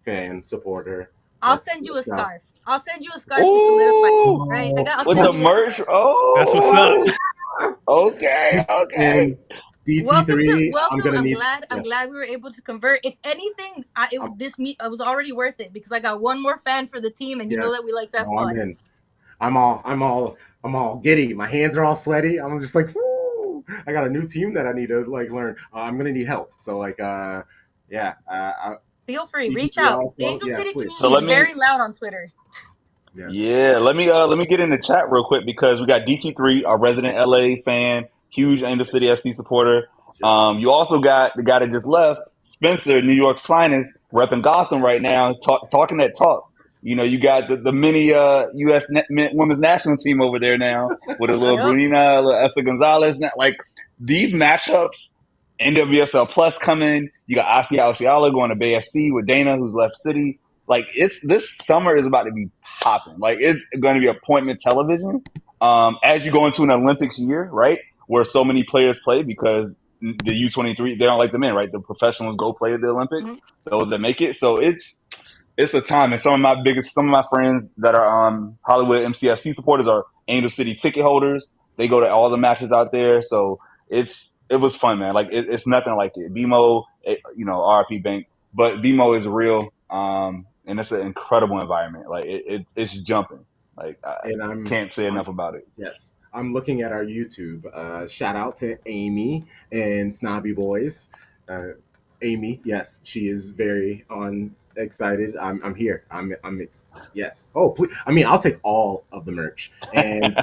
S1: fan supporter.
S5: I'll send you a
S1: Let's go.
S5: scarf. I'll send you a scarf to solidify.
S2: Ooh,
S5: Right?
S1: Oh,
S5: I'll
S2: with
S5: send
S2: the
S5: you a
S1: yes.
S5: scarf.
S2: merch.
S3: That's what's up.
S2: Oh, okay, okay.
S1: And DT3, I'm
S5: Welcome.
S1: gonna
S5: I'm
S1: need.
S5: glad. I'm
S1: Yes,
S5: glad we were able to convert. If anything,
S1: I'm,
S5: this meet I was already worth it because I got one more fan for the team, and you know that we
S1: yes.
S5: like to have
S1: No, I'm
S5: fun.
S1: in. I'm all giddy. My hands are all sweaty. I'm just like, whoo! I got a new team that I need to like learn. I'm gonna need help. So like, yeah.
S5: Feel free, reach
S1: DT3
S5: out. The
S1: also,
S5: Angel
S1: yes,
S5: City
S1: please.
S2: So
S5: community is
S2: let
S5: very
S2: me,
S5: loud on Twitter.
S1: Yes,
S2: yeah, let me get in the chat real quick because we got DC3, our resident LA fan, huge Angel City FC supporter.
S1: yes.
S2: You also got the guy that just left, Spencer, New York's finest, repping Gotham right now, talking that talk. You know, you got the mini U.S. women's national team over there now with a little
S5: Yep.
S2: Brunina, a little Esther Gonzalez. Like these matchups, NWSL Plus coming. You got Asia Oshiala going to BSC with Dana, who's left City. Like it's this summer is about to be popping. Like it's going to be appointment television. As you go into an Olympics year, right, where so many players play because the U23 they don't like the men, right? The professionals go play at the Olympics.
S5: Mm-hmm.
S2: Those that make it, so it's a time. And some of my friends that are Hollywood MCFC supporters are Angel City ticket holders. They go to all the matches out there, so it was fun, man. Like it's nothing like it. BMO, RP Bank, but BMO is real, and it's an incredible environment. Like it's jumping. Like I
S1: And
S2: can't say
S1: I'm
S2: enough about it.
S1: yes. I'm looking at our YouTube. Shout out to Amy and Snobby Boys. Uh, Amy, yes, she is very on excited. I'm here. yes. Oh, please. I mean, I'll take all of the merch. And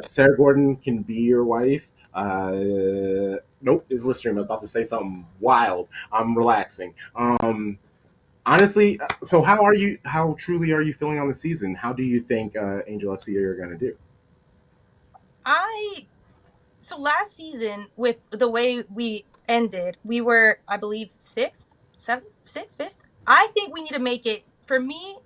S1: Sarah Gordon can be your wife. Nope, is listening. I was about to say something wild. I'm relaxing. Honestly, so how truly are you feeling on the season? How do you think Angel FC are going to do?
S5: So last season, with the way we ended, we were, I believe, sixth, seventh, sixth, fifth. I think we need to make it. For me,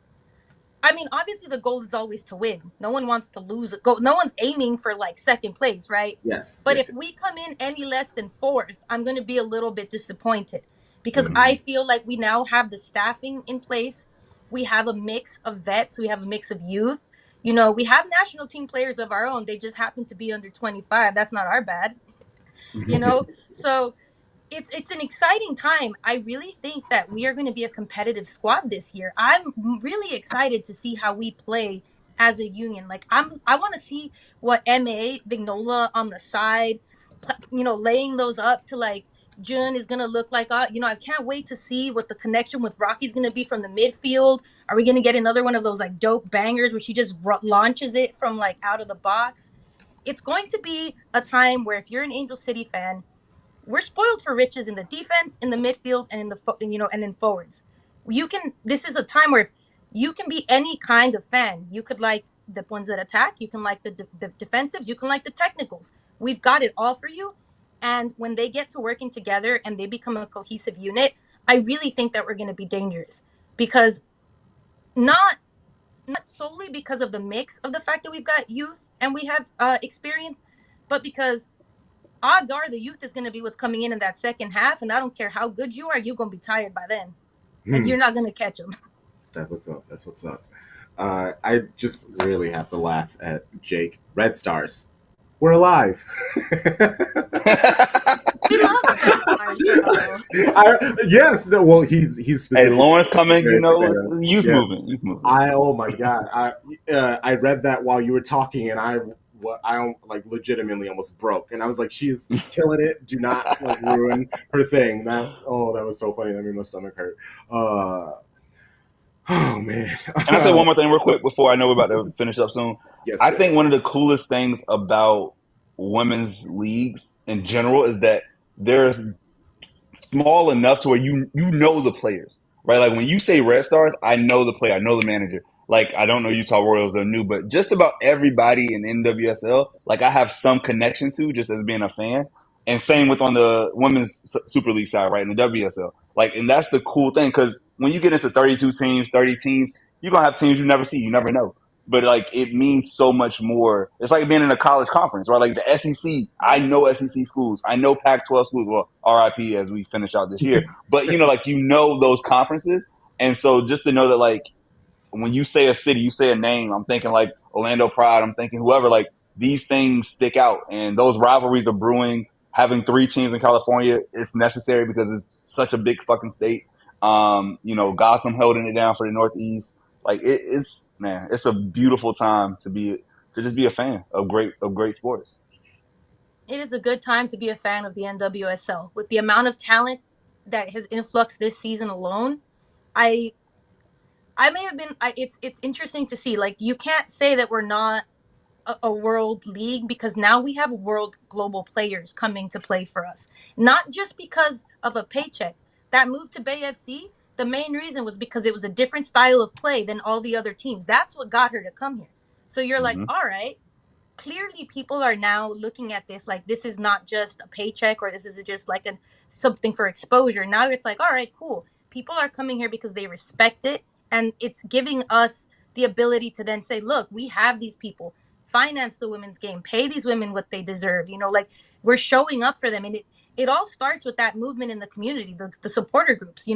S5: I mean, obviously the goal is always to win. No one wants to lose a goal. No one's aiming for like second place, right?
S1: Yes,
S5: But
S1: yes.
S5: if we come in any less than fourth, I'm going to be a little bit disappointed because I
S1: Mhm.
S5: feel like we now have the staffing in place. We have a mix of vets. We have a mix of youth. We have national team players of our own. They just happen to be under 25. That's not our bad, you know? So it's an exciting time. I really think that we are going to be a competitive squad this year. I'm really excited to see how we play as a union. Like I want to see what Vignola on the side, laying those up to like Jun is going to look like. I can't wait to see what the connection with Rocky's going to be from the midfield. Are we going to get another one of those like dope bangers where she just launches it from like out of the box? It's going to be a time where if you're an Angel City fan, we're spoiled for riches in the defense, in the midfield, and and in forwards. This is a time where if you can be any kind of fan. You could like the ones that attack. You can like the defensives. You can like the technicals. We've got it all for you. And when they get to working together and they become a cohesive unit, I really think that we're going to be dangerous because not solely because of the mix of the fact that we've got youth and we have experience, but because odds are the youth is going to be what's coming in that second half, and I don't care how good you are, you're going to be tired by then, and you're not going to catch them.
S1: That's what's up. That's what's up. I just really have to laugh at Jake. Red Stars, we're alive.
S5: We love the Red Stars,
S1: Yes. No. Well, he's
S2: Hey,
S1: specific.
S2: Lawrence coming,
S1: Very
S2: it's
S1: potato.
S2: the youth
S1: Yeah.
S2: movement. Youth movement.
S1: Oh my god. I read that while you were talking, and I like legitimately almost broke, and I was like, she is killing it. Do not like ruin her thing. That was so funny. That made my stomach hurt. Oh man.
S2: Can I say one more thing real quick before I know we're about to finish up soon?
S1: Yes.
S2: I
S1: Yes.
S2: think one of the coolest things about women's leagues in general is that they're small enough to where you know the players, right? Like when you say Red Stars, I know the player, I know the manager. Like I don't know Utah Royals, they're new, but just about everybody in NWSL, like I have some connection to just as being a fan. And same with on the women's Super League side, right, in the WSL. Like, and that's the cool thing, because when you get into 32 teams, 30 teams, you're going to have teams you never see, you never know. But, like, it means so much more. It's like being in a college conference, right? Like, the SEC, I know SEC schools. I know Pac-12 schools. Well, RIP as we finish out this year. But, like, those conferences. And so just to know that, like, when you say a city, you say a name, I'm thinking like Orlando Pride, I'm thinking whoever, like these things stick out. And those rivalries are brewing. Having 3 teams in California, it's necessary because it's such a big fucking state. Gotham holding it down for the Northeast. Like it's a beautiful time to just be a fan of great sports.
S5: It is a good time to be a fan of the NWSL. With the amount of talent that has influxed this season alone, I may have been. It's interesting to see. Like, you can't say that we're not a world league, because now we have world global players coming to play for us. Not just because of a paycheck. That move to Bay FC, the main reason was because it was a different style of play than all the other teams. That's what got her to come here. So you're like, all right, clearly people are now looking at this like this is not just a paycheck, or this is just like something for exposure. Now it's like, all right, cool. People are coming here because they respect it, and it's giving us the ability to then say, look, we have these people, finance the women's game, pay these women what they deserve. Like, we're showing up for them. And it all starts with that movement in the community, the supporter groups,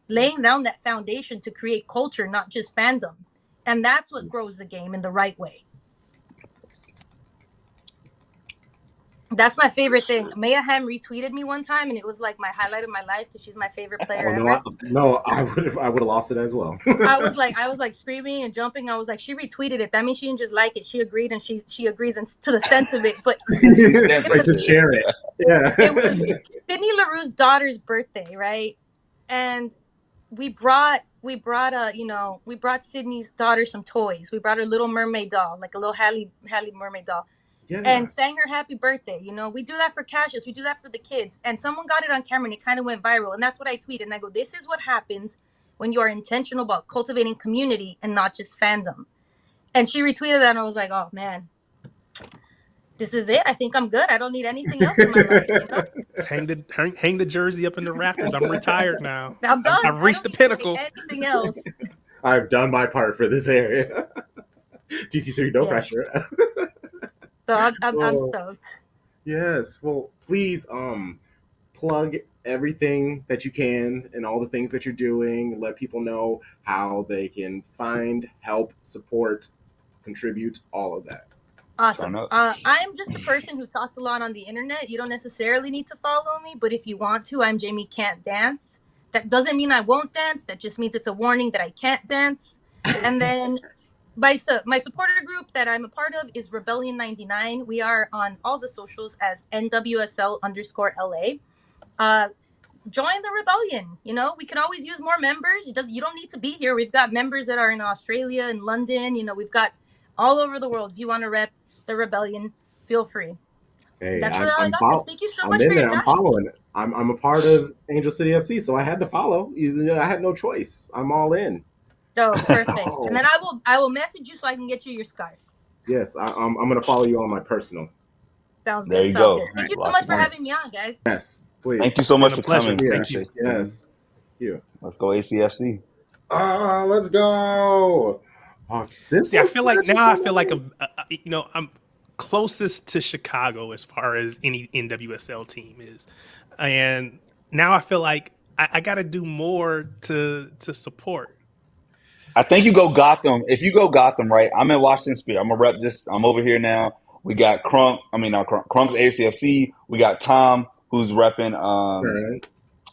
S5: laying down that foundation to create culture, not just fandom. And that's what grows the game in the right way. That's my favorite thing. Maya Hamm retweeted me one time, and it was like my highlight of my life because she's my favorite player ever.
S1: I would have lost it as well.
S5: I was like screaming and jumping. I was like, she retweeted it. That means she didn't just like it. She agreed, and she agrees to the sense of it. But
S1: like to share it. Yeah.
S5: It was Sydney Leroux's daughter's birthday, right? And we brought Sydney's daughter some toys. We brought her Little Mermaid doll, like a little Halle Mermaid doll. Yeah. And sang her happy birthday. We do that for Cassius. We do that for the kids. And someone got it on camera, and it kind of went viral. And that's what I tweeted. And I go, this is what happens when you are intentional about cultivating community and not just fandom. And she retweeted that, and I was like, oh, man, this is it. I think I'm good. I don't need anything else in my life.
S3: Hang the jersey up in the rafters. I'm retired now.
S5: I'm done.
S3: I've reached the pinnacle.
S5: Anything else?
S1: I've done my part for this area. TT3, no pressure.
S5: So I'm stoked.
S1: Yes. Well, please plug everything that you can and all the things that you're doing. Let people know how they can find, help, support, contribute, all of that.
S5: Awesome. I'm just a person who talks a lot on the internet. You don't necessarily need to follow me, but if you want to, I'm Jaimie Can't Dance. That doesn't mean I won't dance. That just means it's a warning that I can't dance. And then my supporter group that I'm a part of is Rebellion 99. We are on all the socials as NWSL_LA. Join the rebellion. We can always use more members. You don't need to be here. We've got members that are in Australia and London. We've got all over the world. If you want to rep the rebellion, feel free.
S1: Hey,
S5: that's what I got. Thank you so much for your time.
S1: I'm following it. I'm a part of Angel City FC, so I had to follow. I had no choice. I'm all in.
S5: So perfect. And then I will message you so I can get you your scarf.
S1: Yes, I'm gonna follow you on my personal.
S5: Sounds good.
S2: There you go.
S5: Good. Thank you so much for having me on, guys.
S1: Yes, please.
S2: Thank you so much for coming.
S3: Thank you.
S1: Yes. Thank you.
S2: Let's go ACFC.
S1: Let's go.
S3: I feel like I'm closest to Chicago as far as any NWSL team is, and now I feel like I got to do more to support.
S2: I think you go Gotham. If you go Gotham, right? I'm in Washington Spirit. I'm gonna rep this. I'm over here now. We got Crunk. Crunk's ACFC. We got Tom, who's repping.
S1: Current.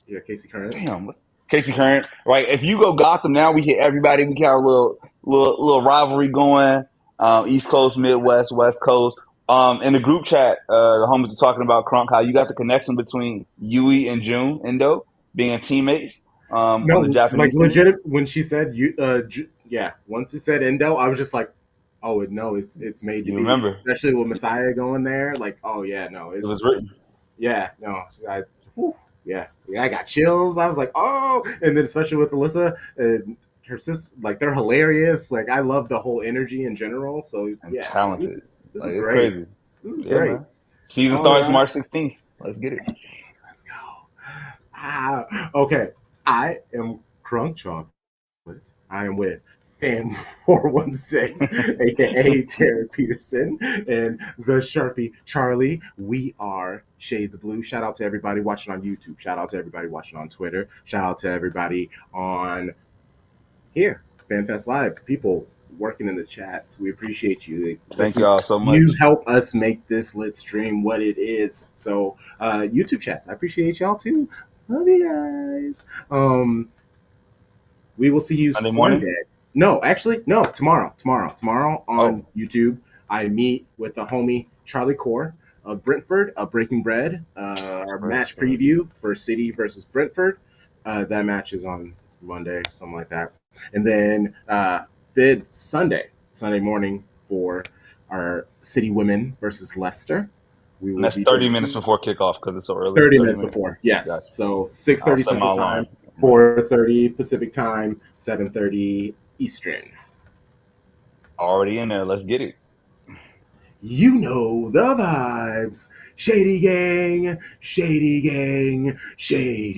S1: Yeah, Casey Current.
S2: Damn, Casey Current. Right. If you go Gotham now, we hit everybody. We got a little rivalry going. East Coast, Midwest, West Coast. In the group chat, the homies are talking about Crunk, how you got the connection between Yui and June Endo being teammates. On the Japanese
S1: like legit when she said once it said Endo, I was just like, oh no, it's made to be.
S2: Remember,
S1: especially with Messiah going there, like, oh yeah, no,
S2: it was written.
S1: Yeah, no, I got chills. I was like, oh, and then especially with Alyssa and her sister, like they're hilarious. Like I love the whole energy in general. So
S2: talented.
S1: This is
S2: it's
S1: great.
S2: Crazy.
S1: This is great.
S2: Man. Season starts March 16th. Let's get it.
S1: Let's go. Okay. I am Crunk Chocolate. I am with Fan 416, aka Terry Peterson, and the Sharpie Charlie. We are Shades of Blue. Shout out to everybody watching on YouTube. Shout out to everybody watching on Twitter. Shout out to everybody on here, FanFest Live. People working in the chats. We appreciate you.
S2: Thank y'all so much.
S1: You help us make this lit stream what it is. So YouTube chats, I appreciate y'all too. Love you guys. We will see you
S2: Sunday
S1: Sunday.
S2: morning?
S1: No, actually, no, tomorrow. Tomorrow on YouTube, I meet with the homie Charlie Core of Brentford of Breaking Bread. Our match preview for City versus Brentford. That match is on Monday, something like that. And then Sunday morning for our City Women versus Leicester. We will
S2: That's
S1: be
S2: 30 minutes before kickoff because it's so early.
S1: 30 minutes before, yes.
S2: Gotcha.
S1: So 6:30 Central Time, 4:30 Pacific Time, 7:30 Eastern.
S2: Already in there. Let's get it.
S1: You know the vibes. Shady gang, shady gang, shady.